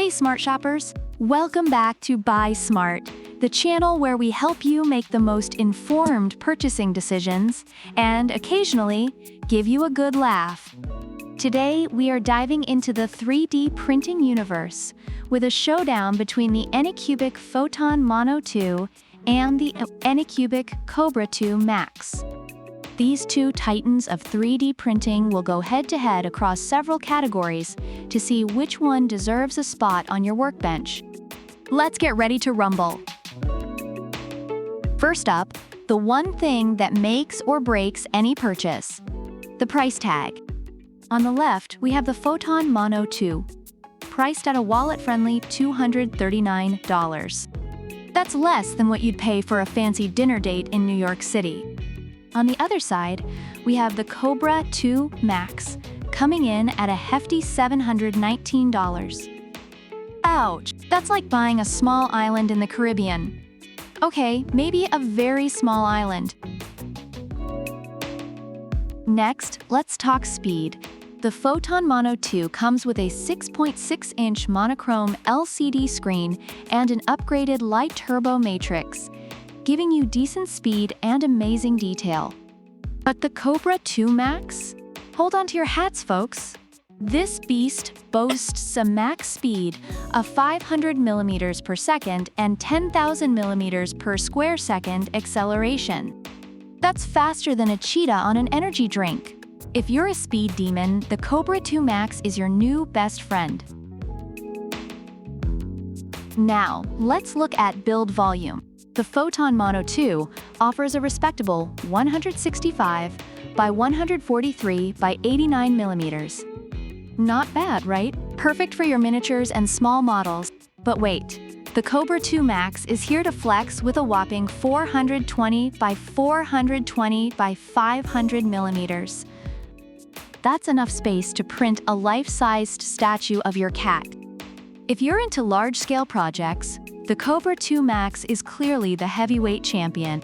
Hey smart shoppers, welcome back to Buy Smart, the channel where we help you make the most informed purchasing decisions and occasionally give you a good laugh. Today, we are diving into the 3D printing universe with a showdown between the Anycubic Photon Mono 2 and the Anycubic Kobra 2 Max. These two titans of 3D printing will go head-to-head across several categories to see which one deserves a spot on your workbench. Let's get ready to rumble. First up, the one thing that makes or breaks any purchase: the price tag. On the left, we have the Photon Mono 2, priced at a wallet-friendly $239. That's less than what you'd pay for a fancy dinner date in New York City. On the other side, we have the Kobra 2 Max, coming in at a hefty $719. Ouch, that's like buying a small island in the Caribbean. Okay, maybe a very small island. Next, let's talk speed. The Photon Mono 2 comes with a 6.6-inch monochrome LCD screen and an upgraded light turbo matrix, giving you decent speed and amazing detail. But the Kobra 2 Max? Hold on to your hats, folks. This beast boasts a max speed of 500 millimeters per second and 10,000 millimeters per square second acceleration. That's faster than a cheetah on an energy drink. If you're a speed demon, the Kobra 2 Max is your new best friend. Now, let's look at build volume. The Photon Mono 2 offers a respectable 165 by 143 by 89 millimeters. Not bad, right? Perfect for your miniatures and small models. But wait, the Kobra 2 Max is here to flex with a whopping 420 by 420 by 500 millimeters. That's enough space to print a life-sized statue of your cat. If you're into large-scale projects, the Kobra 2 Max is clearly the heavyweight champion.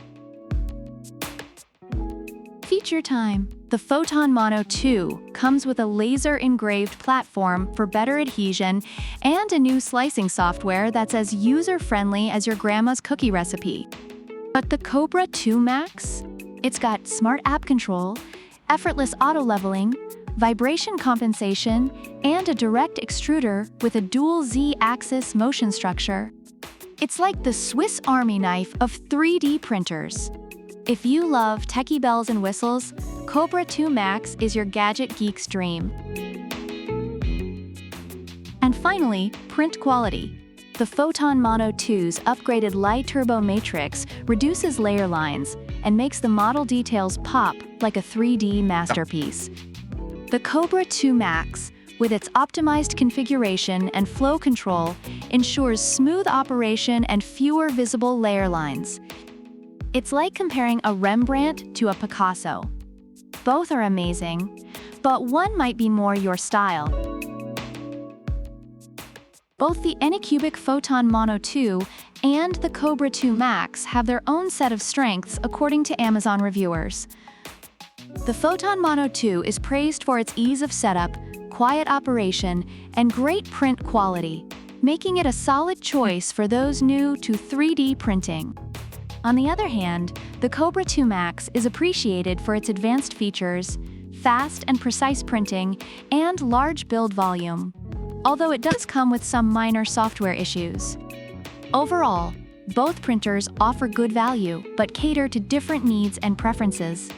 Feature time. The Photon Mono 2 comes with a laser-engraved platform for better adhesion and a new slicing software that's as user-friendly as your grandma's cookie recipe. But the Kobra 2 Max? It's got smart app control, effortless auto-leveling, vibration compensation, and a direct extruder with a dual Z-axis motion structure. It's like the Swiss Army knife of 3D printers. If you love techie bells and whistles, Kobra 2 Max is your gadget geek's dream. And finally, print quality. The Photon Mono 2's upgraded light turbo matrix reduces layer lines and makes the model details pop like a 3D masterpiece. The Kobra 2 Max, with its optimized configuration and flow control, ensures smooth operation and fewer visible layer lines. It's like comparing a Rembrandt to a Picasso. Both are amazing, but one might be more your style. Both the Anycubic Photon Mono 2 and the Kobra 2 Max have their own set of strengths according to Amazon reviewers. The Photon Mono 2 is praised for its ease of setup, quiet operation, and great print quality, making it a solid choice for those new to 3D printing. On the other hand, the Kobra 2 Max is appreciated for its advanced features, fast and precise printing, and large build volume, although it does come with some minor software issues. Overall, both printers offer good value but cater to different needs and preferences.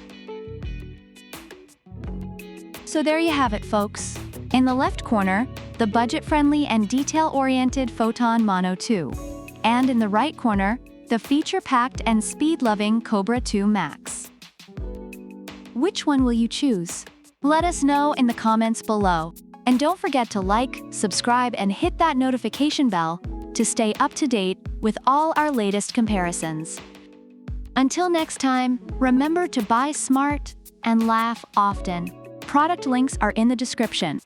So there you have it, folks. In the left corner, the budget-friendly and detail-oriented Photon Mono 2. And in the right corner, the feature-packed and speed-loving Kobra 2 Max. Which one will you choose? Let us know in the comments below. And don't forget to like, subscribe, and hit that notification bell to stay up to date with all our latest comparisons. Until next time, remember to buy smart and laugh often. Product links are in the description.